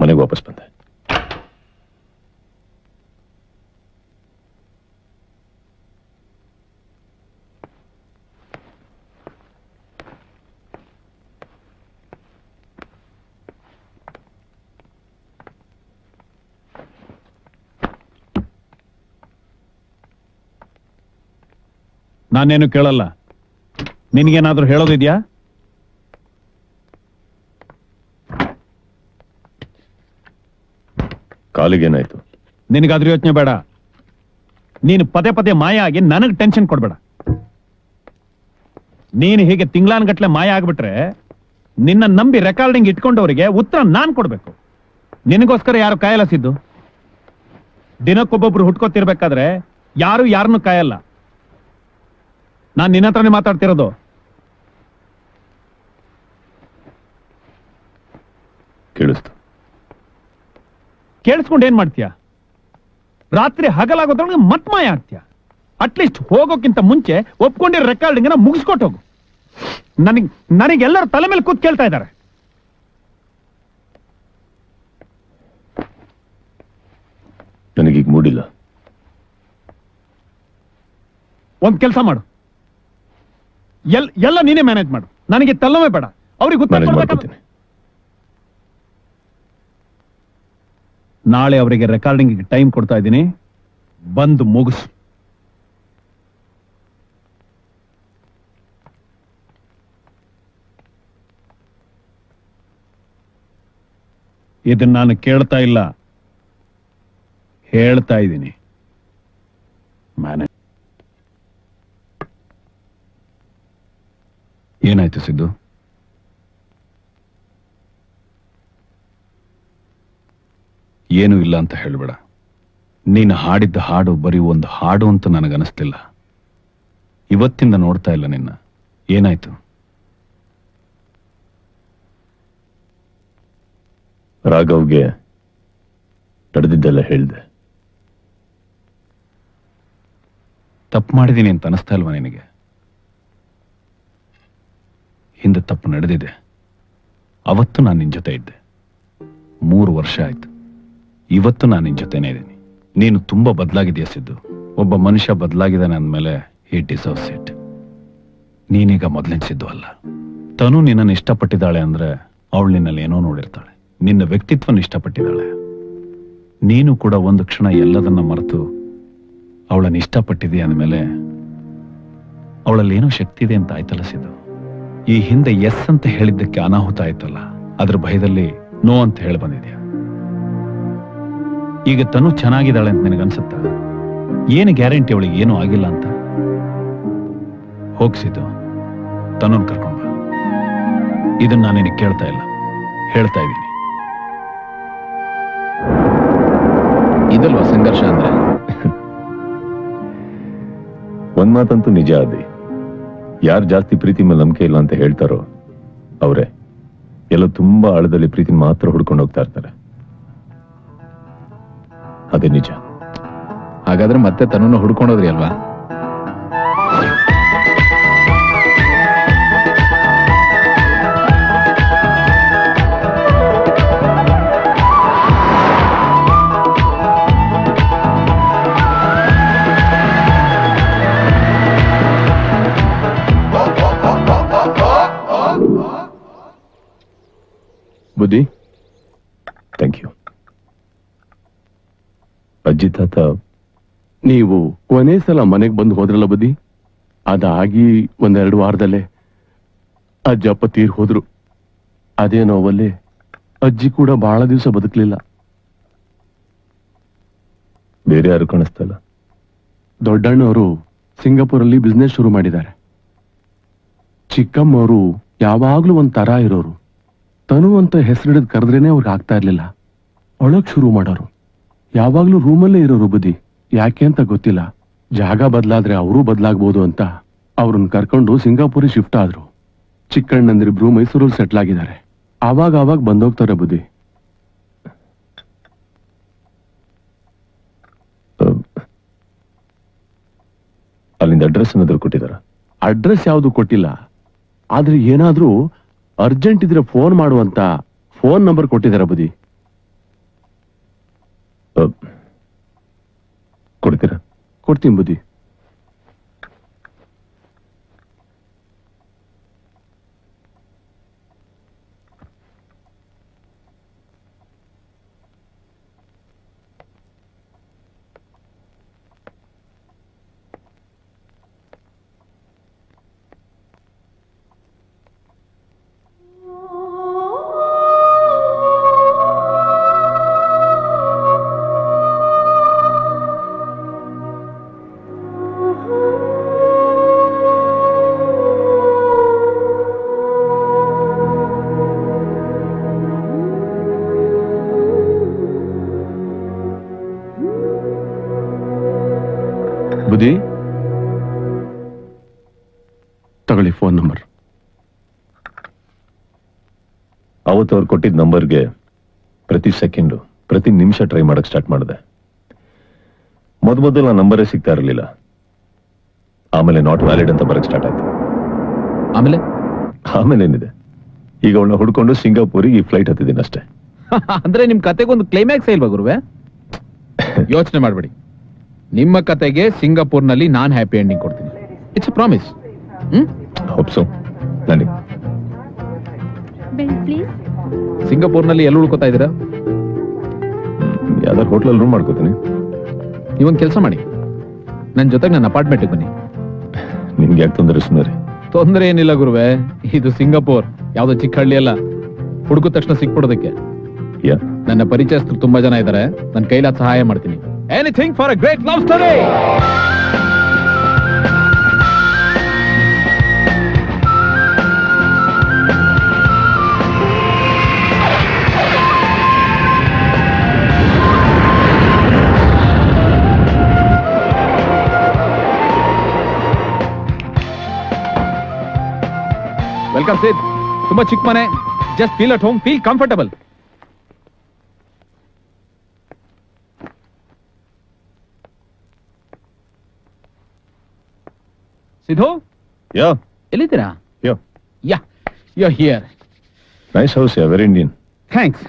ಮನೆಗೆ ವಾಪಸ್ ಬಂದೆ. ನಾನೇನು ಕೇಳಲ್ಲ. ನಿನಗೇನಾದ್ರೂ ಹೇಳೋದಿದ್ಯಾ? ಕಾಲಿಗೇನಾಯ್ತು? ನಿನಗಾದ್ರೂ ಯೋಚನೆ ಬೇಡ. ನೀನು ಪದೇ ಪದೇ ಮಾಯ ಆಗಿ ನನಗೆ ಟೆನ್ಷನ್ ಕೊಡ್ಬೇಡ. ನೀನು ಹೀಗೆ ತಿಂಗಳಾನ್ಗಟ್ಲೆ ಮಾಯ ಆಗ್ಬಿಟ್ರೆ ನಿನ್ನ ನಂಬಿ ರೆಕಾರ್ಡಿಂಗ್ ಇಟ್ಕೊಂಡವರಿಗೆ ಉತ್ತರ ನಾನ್ ಕೊಡ್ಬೇಕು. ನಿನಗೋಸ್ಕರ ಯಾರು ಕಾಯಲ್ಲ ಸಿದ್ದು. ದಿನಕ್ಕೊಬ್ಬೊಬ್ರು ಹುಟ್ಕೋತಿರ್ಬೇಕಾದ್ರೆ ಯಾರು ಯಾರನ್ನು ಕಾಯಲ್ಲ. ನಾನ್ ನಿನ್ನ ಹತ್ರನೇ ಮಾತಾಡ್ತಿರೋದು. ಕೇಳಿಸ್ತು. ಕೇಳಿಸ್ಕೊಂಡು ಏನ್ ಮಾಡ್ತೀಯ? ರಾತ್ರಿ ಹಗಲಾಗೋದ್ರೊಳಗೆ ಮತ್ ಮಾಯ ಆಗ್ತೀಯ. ಅಟ್ಲೀಸ್ಟ್ ಹೋಗೋಕ್ಕಿಂತ ಮುಂಚೆ ಒಪ್ಕೊಂಡಿರೋ ರೆಕಾರ್ಡಿಂಗ್ ಮುಗಿಸ್ಕೊಟ್ಟು ಹೋಗು. ನನಗೆಲ್ಲರೂ ತಲೆ ಮೇಲೆ ಕೂತ್ ಕೇಳ್ತಾ ಇದ್ದಾರೆ. ನನಗೀಗ ಮೂಡಿಲ್ಲ. ಒಂದ್ ಕೆಲಸ ಮಾಡು, ಎಲ್ಲ ನೀನೇ ಮ್ಯಾನೇಜ್ ಮಾಡು. ನನಗೆ ತಲ್ಲವೇ ಬೇಡ. ಅವ್ರಿಗೆ ಉತ್ತರ ನಾಳೆ ಅವರಿಗೆ ರೆಕಾರ್ಡಿಂಗ್ ಟೈಮ್ ಕೊಡ್ತಾ ಇದ್ದೀನಿ. ಬಂದು ಮುಗಿಸು. ಇದನ್ನ ನಾನು ಕೇಳ್ತಾ ಇಲ್ಲ, ಹೇಳ್ತಾ ಇದ್ದೀನಿ. ಮ್ಯಾನೇಜ್. ಏನಾಯ್ತು ಸಿದ್ದು? ಏನೂ ಇಲ್ಲ ಅಂತ ಹೇಳ್ಬೇಡ. ನೀನು ಹಾಡಿದ್ದ ಹಾಡು ಬರೀ ಒಂದು ಹಾಡು ಅಂತ ನನಗನಿಸ್ತಿಲ್ಲ. ಇವತ್ತಿಂದ ನೋಡ್ತಾ ಇಲ್ಲ ನಿನ್ನ. ಏನಾಯ್ತು? ರಾಘವ್ಗೆ ನಡೆದಿದ್ದೆಲ್ಲ ಹೇಳ್ದೆ. ತಪ್ಪು ಮಾಡಿದ್ದೀನಿ ಅಂತ ಅನಿಸ್ತಾ ಇಲ್ವಾ ನಿನಗೆ? ಹಿಂದೆ ತಪ್ಪು ನಡೆದಿದೆ. ಅವತ್ತು ನಾನು ನಿನ್ ಜೊತೆ ಇದ್ದೆ. 3 ವರ್ಷ ಆಯ್ತು. ಇವತ್ತು ನಾನು ನಿನ್ ಜೊತೆನೇ ಇದ್ದೀನಿ. ನೀನು ತುಂಬಾ ಬದಲಾಗಿದೆಯಾ ಸಿದ್ದು. ಒಬ್ಬ ಮನುಷ್ಯ ಬದಲಾಗಿದ್ದಾನೆ ಅಂದಮೇಲೆ ಹಿ ಡಿಸರ್ವ್ಸ್ ಇಟ್. ನೀನೀಗ ಮೊದಲಿನ ಸಿದ್ದು ಅಲ್ಲ. ತನು ನಿನ್ನನ್ನು ಇಷ್ಟಪಟ್ಟಿದ್ದಾಳೆ ಅಂದ್ರೆ ಅವಳು ನಿನ್ನಲ್ಲಿ ಏನೋ ನೋಡಿರ್ತಾಳೆ. ನಿನ್ನ ವ್ಯಕ್ತಿತ್ವನ ಇಷ್ಟಪಟ್ಟಿದ್ದಾಳೆ. ನೀನು ಕೂಡ ಒಂದು ಕ್ಷಣ ಎಲ್ಲದನ್ನ ಮರೆತು ಅವಳನ್ನು ಇಷ್ಟಪಟ್ಟಿದೆಯಾ ಅಂದಮೇಲೆ ಅವಳಲ್ಲಿ ಏನೋ ಶಕ್ತಿ ಇದೆ ಅಂತ ಆಯ್ತಲ್ಲ ಸಿದ್ದು. ಈ ಹಿಂದೆ ಎಸ್ ಅಂತ ಹೇಳಿದ್ದಕ್ಕೆ ಅನಾಹುತ ಆಯ್ತಲ್ಲ, ಅದ್ರ ಭಯದಲ್ಲಿ ನೋ ಅಂತ ಹೇಳಿ ಬಂದಿದ್ಯಾ. ಈಗ ತನು ಚೆನ್ನಾಗಿದ್ದಾಳೆ ಅಂತ ನಿನಗನ್ಸುತ್ತ? ಏನು ಗ್ಯಾರಂಟಿ ಅವಳಿಗೆ ಏನೂ ಆಗಿಲ್ಲ ಅಂತ? ಹೋಗ್ಸಿದ್ದು ತನು ಕರ್ಕೊಂಡ್ ಬಾ. ಇದನ್ನ ನಾನು ನಿನಗೆ ಕೇಳ್ತಾ ಇಲ್ಲ, ಹೇಳ್ತಾ ಇದ್ದೀನಿ. ಇದಲ್ವಾ ಸಂಘರ್ಷ ಅಂದ್ರೆ? ಒಂದ್ ಮಾತಂತೂ ನಿಜ. ಅದೇ ಯಾರು ಜಾಸ್ತಿ ಪ್ರೀತಿ ಮೇಲೆ ನಂಬಿಕೆ ಇಲ್ಲ ಅಂತ ಹೇಳ್ತಾರೋ ಅವರೇ ಎಲ್ಲ ತುಂಬಾ ಆಳದಲ್ಲಿ ಪ್ರೀತಿ ಮಾತ್ರ ಹುಡ್ಕೊಂಡು ಹೋಗ್ತಾ ಇರ್ತಾರೆ. ಅದೇ ನಿಜ. ಹಾಗಾದ್ರೆ ಮತ್ತೆ ತನ್ನನ್ನು ಹುಡ್ಕೊಂಡೋದ್ರಿ ಅಲ್ವಾ? ಬುದ್ಧಿ, ಥ್ಯಾಂಕ್ ಯು. ಅಜ್ಜಿ ತಾತ, ನೀವು ಕೊನೆ ಸಲ ಮನೆಗೆ ಬಂದು ಹೋದ್ರಲ್ಲ ಬುದ್ಧಿ, ಅದಾಗಿ 1-2 ವಾರದಲ್ಲೇ ಅಜ್ಜಪ್ಪ ತೀರ್ ಹೋದ್ರು. ಅದೇ ನೋವಲ್ಲೇ ಅಜ್ಜಿ ಕೂಡ ಬಹಳ ದಿವಸ ಬದುಕಲಿಲ್ಲ. ಬೇರೆ ಯಾರು ಕಾಣಿಸ್ತಲ್ಲ? ದೊಡ್ಡಣ್ಣವರು ಸಿಂಗಾಪುರಲ್ಲಿ ಬಿಸ್ನೆಸ್ ಶುರು ಮಾಡಿದ್ದಾರೆ. ಚಿಕ್ಕಮ್ಮವರು ಯಾವಾಗ್ಲೂ ಒಂದ್ ತರ ಇರೋರು. ತನು ಅಂತ ಹೆಸರಿಡಿದ್ ಕರೆದ್ರೇನೆ ಅವ್ರಿಗೆ ಆಗ್ತಾ ಇರ್ಲಿಲ್ಲ. ಒಳಗ್ ಶುರು ಮಾಡೋರು. ಯಾವಾಗ್ಲೂ ರೂಮಲ್ಲೇ ಇರೋರು ಬುದ್ಧಿ. ಯಾಕೆ ಅಂತ ಗೊತ್ತಿಲ್ಲ. ಜಾಗ ಬದಲಾದ್ರೆ ಅವರೂ ಬದಲಾಗ್ಬೋದು ಅಂತ ಅವ್ರನ್ನ ಕರ್ಕೊಂಡು ಸಿಂಗಾಪುರಿ ಶಿಫ್ಟ್ ಆದ್ರು. ಚಿಕ್ಕಣ್ಣಂದಿರಿಬ್ರು ಮೈಸೂರಲ್ಲಿ ಸೆಟ್ಲ್ ಆಗಿದ್ದಾರೆ. ಆವಾಗ ಬಂದೋಗ್ತಾರೆ ಬುದ್ಧಿ. ಅಲ್ಲಿಂದ ಅಡ್ರೆಸ್ ಏನಾದ್ರು ಕೊಟ್ಟಿದಾರ? ಅಡ್ರೆಸ್ ಯಾವುದು ಕೊಟ್ಟಿಲ್ಲ. ಆದ್ರೆ ಏನಾದ್ರೂ ಅರ್ಜೆಂಟ್ ಇದ್ರೆ ಫೋನ್ ಮಾಡುವಂತ ಫೋನ್ ನಂಬರ್ ಕೊಟ್ಟಿದಾರ ಬುದ್ಧಿ. ಕೊಡ್ತೀರಾ? ಕೊಡ್ತೀನಿ ಬುದ್ಧಿ. ಬುದ್ಧಿ, ತಗೊಳ್ಳಿ ಫೋನ್ ನಂಬರ್. ಅವತ್ತು ಅವ್ರು ಕೊಟ್ಟಿದ್ದ ನಂಬರ್ಗೆ ಪ್ರತಿ ಸೆಕೆಂಡು ಪ್ರತಿ ನಿಮಿಷ ಟ್ರೈ ಮಾಡಕ್ ಸ್ಟಾರ್ಟ್ ಮಾಡಿದೆ. ಮೊದಲು ಆ ನಂಬರೇ ಸಿಗ್ತಾ ಇರಲಿಲ್ಲ. ಆಮೇಲೆ ನಾಟ್ ವ್ಯಾಲಿಡ್ ಅಂತ ಬರಕ್ ಸ್ಟಾರ್ಟ್ ಆಯ್ತು. ಆಮೇಲೆ ಏನಿದೆ, ಈಗ ಅವಳನ್ನ ಹುಡ್ಕೊಂಡು ಸಿಂಗಾಪುರಿಗೆ ಈ ಫ್ಲೈಟ್ ಹತ್ತಿದ್ದೀನಿ ಅಷ್ಟೇ. ಅಂದ್ರೆ ನಿಮ್ ಕತೆಗೊಂದು ಕ್ಲೈಮ್ಯಾಕ್ಸ್ ಇಲ್ವಾ ಗುರುವೆ? ಯೋಚನೆ ಮಾಡ್ಬೇಡಿ, ನಿಮ್ಮ ಕತೆಗೆ ಸಿಂಗಾಪುರ್ನಲ್ಲಿ ನಾನ್ ಹ್ಯಾಪಿ ಎಂಡಿಂಗ್ ಕೊಡ್ತೀನಿ. It's a promise. ಹೋಪ್ಸೋ. ನನಗೆ ಸಿಂಗಾಪುರ್ನಲ್ಲಿ ಎಲ್ಲಿ ಉಳ್ಕೋತಾ ಇದೀರಾ? ಯಾವ್ದಾರು ಹೋಟ್ಲಲ್ಲಿ ರೂಮ್ ಮಾಡ್ಕೋತೀನಿ. ನೀವೊಂದು ಕೆಲಸ ಮಾಡಿ, ನನ್ನ ಜೊತೆಗೆ ನನ್ನ ಅಪಾರ್ಟ್ಮೆಂಟ್ಗೆ ಬನ್ನಿ. ನಿಮ್ಗೆ ಯಾಕೆ ತೊಂದರೆ? ಸುಮ್ಮನೆ ತೊಂದರೆ ಏನಿಲ್ಲ ಗುರುವೆ, ಇದು ಸಿಂಗಾಪುರ್, ಯಾವ್ದೋ ಚಿಕ್ಕ ಹಳ್ಳಿ ಅಲ್ಲ. ಹುಡುಕಿದ ತಕ್ಷಣ ಸಿಕ್ಬಿಡೋದಕ್ಕೆ ನನ್ನ ಪರಿಚಯಸ್ಥರು ತುಂಬಾ ಜನ ಇದ್ದಾರೆ. ನನ್ನ ಕೈಲಾದ ಸಹಾಯ ಮಾಡ್ತೀನಿ. Anything for a great love story. Welcome Sid. ತುಂಬಾ ಚಿಕ್ಕ ಮನೆ. Just feel at home, feel comfortable. Sidhu, yeah ಎಲ್ಲಿದ್ದೀರಾ? Yeah yeah you here. Nice house, yeah very Indian. Thanks.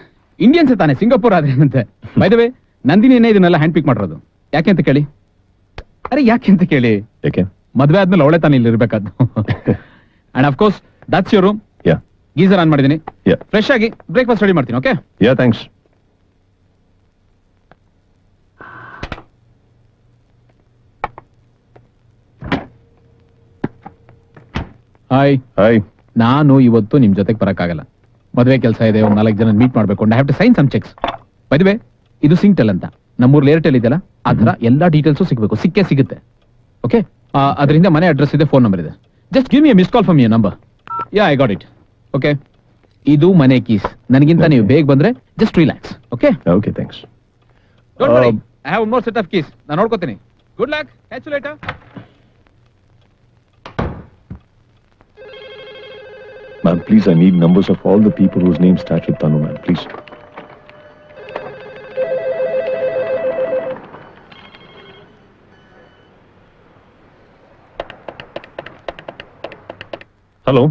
Indians ತಾನೆ, ಸಿಂಗಾಪುರ್ ಆದ್ರೇನಂತೆ. ಬೈ ದ ವೇ, ನಂದಿನಿನೇ ಇದನ್ನೆಲ್ಲ ಹ್ಯಾಂಡ್ ಪಿಕ್ ಮಾಡಿರೋದು. ಯಾಕೆ ಅಂತ ಕೇಳಿ. ಅರೆ ಯಾಕೆ ಅಂತ ಕೇಳಿ, ಯಾಕೆ? ಮದ್ವೆ ಆದ್ಮೇಲೆ ಅವಳೆ ತಾನೇ ಇಲ್ಲಿ ಇರ್ಬೇಕಾದ್ದು. And of course that's your room. Yeah geyser on ಮಾಡಿದ್ದೀನಿ. ಯಾ ಫ್ರೆಶ್ ಆಗಿ ಬ್ರೇಕ್ಫಾಸ್ಟ್ ರೆಡಿ ಮಾಡ್ತೀನಿ. Okay? Yeah thanks. Hi. Hi. ನಾನು ಇವತ್ತು ನಿಮ್ ಜೊತೆಗೆ ಬರಕ್ಕಾಗಲ್ಲ. ಮದುವೆ ಕೆಲಸ ಇದೆ, ಒಂದು 4 ಜನ ಮೀಟ್ ಮಾಡ್ಬೇಕು. I have to sign some checks. By the way, ಇದು ಸಿಂಗ್ಟೆಲ್ ಅಂತ, ನಮ್ಮೂರ್ಲಿ ಏರ್ಟೆಲ್ ಇದೆಯಲ್ಲ, ಆ ತರ ಎಲ್ಲಾ ಡೀಟೇಲ್ಸು ಸಿಗಬೇಕು. ಸಿಕ್ಕೇ ಸಿಗುತ್ತೆ. ಓಕೆ? ಅದರಿಂದ ಮನೆ ಅಡ್ರೆಸ್ ಇದೆ, ಫೋನ್ ನಂಬರ್ ಇದೆ. Just give me a miss call from your number. Yeah, I got it. Okay? ಇದು ಮನೆ ಕೀಸ್. ನನಗಿಂತ ನೀವು ಬೇಗ ಬಂದ್ರೆ just relax. Okay? Okay, thanks. Don't worry, I have more set of keys. ನಾನು ನೋಡ್ಕೋತೀನಿ. Good luck. Catch you later. Ma'am, please, I need numbers of all the people whose names start with Tanu, ma'am. Please. Hello?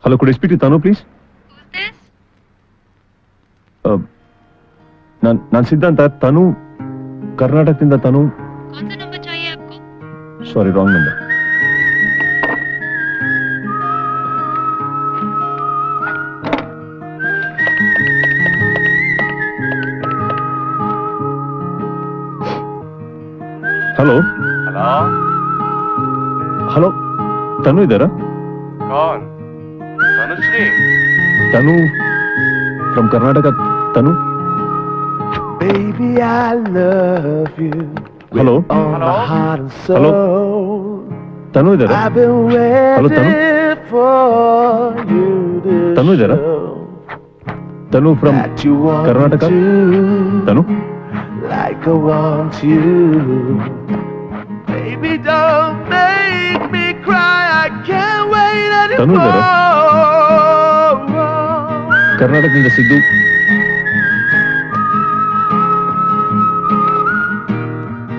Hello, could I speak to Tanu, please? Who's this? ನಾನು ಸಿದ್ಧಾಂತ. ತನು ಕರ್ನಾಟಕದಿಂದ. ತನು. कौन सा number चाहिए आपको? Sorry, wrong number. Hello. Hello, Tanu ಇದ್ದಾರಾ? कौन? Tanushree? Tanu from Karnataka. Tanu. Baby, I love you. Hello. All my heart and soul. Hello? Tanu ಇದ್ದಾರಾ? I've been Hello, Tanu? waiting for you to Tanu ಇದ್ದಾರಾ? show Tanu from that you want Karnataka. to, Tanu. like I want you. Baby, don't make me cry. I can't wait Tanu anymore. ಕರ್ನಾಟಕದಿಂದ Siddu.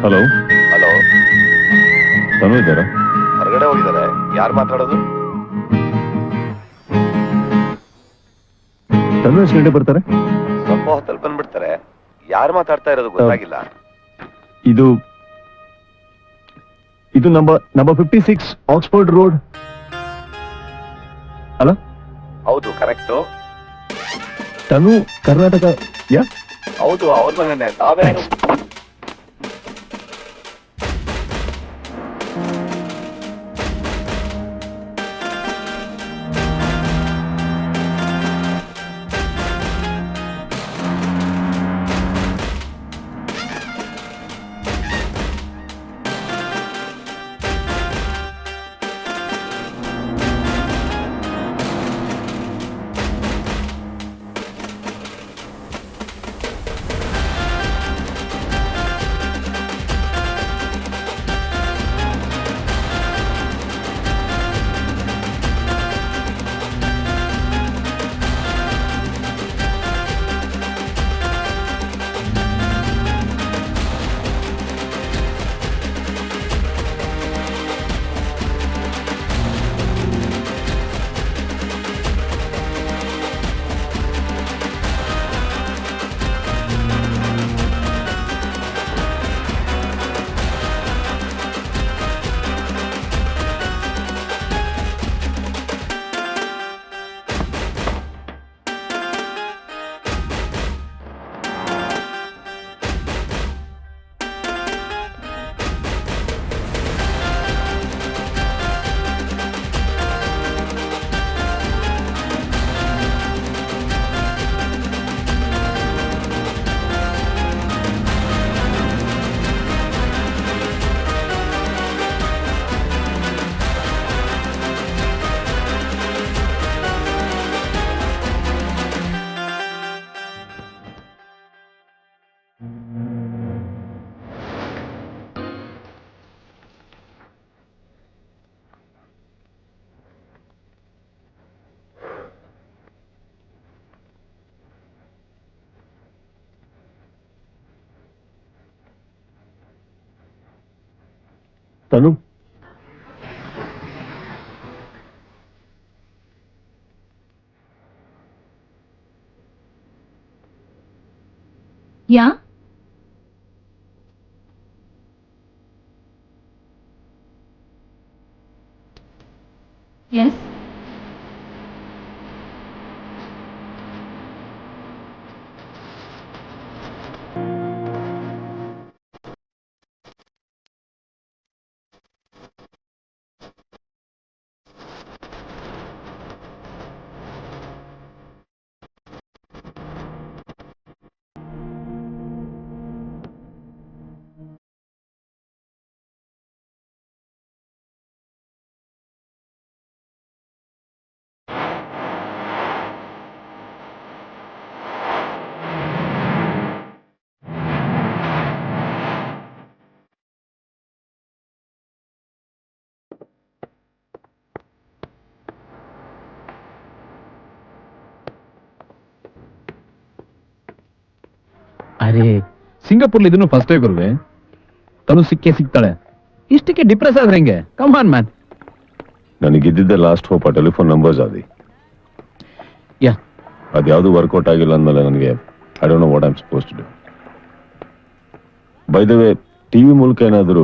Hello. Hello, Tanu ಇದ್ದಾರಾ? ಹೊರಗಡೆ ಹೋಗಿದ್ದಾರೆ. ಯಾರು ಮಾತಾಡೋದು? ತನು ಎಷ್ಟು ಗಂಟೆ ಬರ್ತಾರೆ? ಸ್ವಲ್ಪ ಹೊತ್ತಲ್ಲಿ ಬಂದ್ಬಿಡ್ತಾರೆ. ಯಾರು ಮಾತಾಡ್ತಾ ಇರೋದು ಗೊತ್ತಾಗಿಲ್ಲ. ಇದು ಇದು ನಂಬರ್ 56 ಆಕ್ಸ್ಫರ್ಡ್ ರೋಡ್ ಅಲ್ಲ? ಹೌದು, ಕರೆಕ್ಟು. ತನು ಕರ್ನಾಟಕ. ಯಾ ಹೌದು, ಅವ್ರ ಮನೆಯೇ. ನಾವೇನು ತನು ಯಾ ಎಸ್ ಅರೆ ಸಿಂಗಾಪುರ್ಲಿ ಇದನ್ನು ಫಸ್ಟ್ ಗುರುವೆ. ತನು ಸಿಕ್ಕೇ ಸಿಗ್ತಾಳೆ. ಇಷ್ಟಕ್ಕೆ ಡಿಪ್ರೆಸ್ ಆದ್ರೆ ಹೆಂಗೆ? Come on man. ನನಗಿದ್ದಿದ್ದ ಲಾಸ್ಟ್ ಹೋಪ್ ಆ ಟೆಲಿಫೋನ್ ನಂಬರ್ಸ್ ಆದಿ. ಯಾ ಅದ್ಯಾವುದು ವರ್ಕೌಟ್ ಆಗಿಲ್ಲ ಅಂದ್ಮೇಲೆ ನನಗೆ I don't know what I am suppose to do. By the way, TV ಮೂಲಕ ಏನಾದರೂ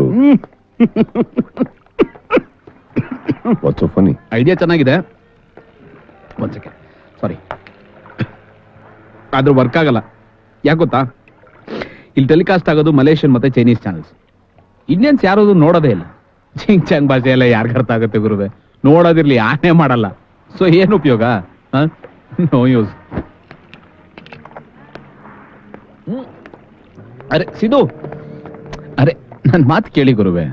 ವಾಟ್ಸ್ ಸೋ ಫನಿ? ಐಡಿಯಾ ಚೆನ್ನಾಗಿದೆ. ಒಂದ್ ಸೆಕೆಂಡ್, ಸಾರಿ, ಆದ್ರೂ ವರ್ಕ್ ಆಗಲ್ಲ. ಯಾಕೆ ಗೊತ್ತಾ? ಇಲ್ಲಿ ಟೆಲಿಕಾಸ್ಟ್ ಆಗೋದು ಮಲೇಷಿಯನ್ ಮತ್ತೆ ಚೈನೀಸ್ ಚಾನಲ್ಸ್. ಇಂಡಿಯನ್ಸ್ ಯಾರು ನೋಡೋದೇ ಇಲ್ಲ. ಚಿಂಗ್ ಚಾಂಗ್ ಭಾಷೆ ಎಲ್ಲ ಯಾರಿಗ ಅರ್ಥ ಆಗುತ್ತೆ ಗುರುವೆ? ನೋಡೋದಿರ್ಲಿ, ಆನೆ ಮಾಡಲ್ಲ. ಸೊ ಏನು ಉಪಯೋಗ? No use. ಅರೆ ಸಿದು, ಅರೆ ನನ್ ಮಾತು ಕೇಳಿ ಗುರುವೆ.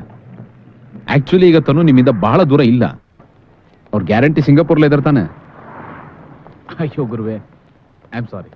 ಆಕ್ಚುಲಿ ಈಗ ತನು ನಿಮ್ಮಿಂದ ಬಹಳ ದೂರ ಇಲ್ಲ. ಅವ್ರ ಗ್ಯಾರಂಟಿ ಸಿಂಗಾಪುರ್ಲ ಇದಾರೆ ತಾನೆ? ಅಯ್ಯೋ ಗುರುವೆ, ಐ ಆಮ್ ಸಾರಿ.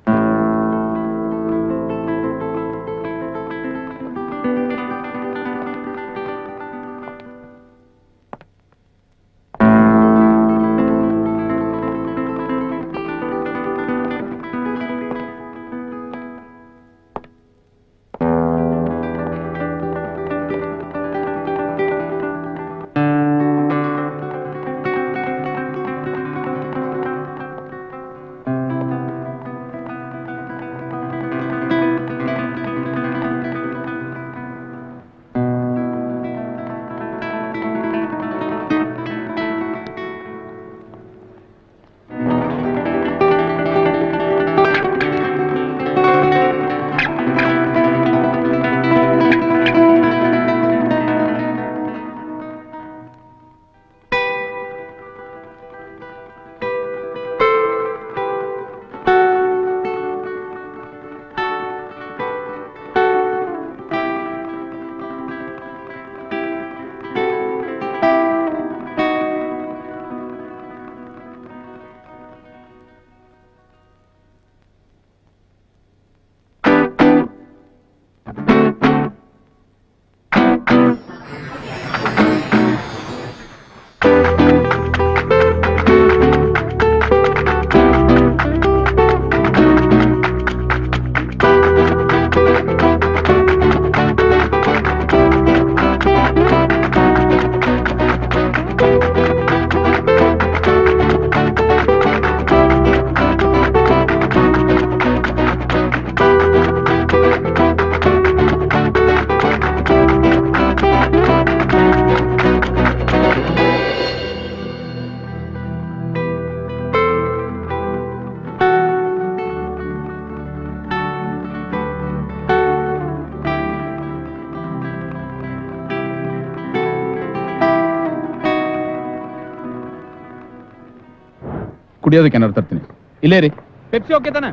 ಕುಡಿಯೋದಕ್ಕೆ ಏನಾದ್ರು ತರ್ತೀನಿ. ಇಲ್ಲೇ ರೀ. ಪೆಪ್ಸಿ ಓಕೆ ತಾನೆ?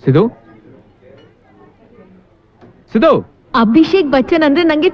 ಸಿದು ಸಿದು ಅಭಿಷೇಕ್ ಬಚ್ಚನ್ ಅಂದ್ರೆ ನಂಗೆ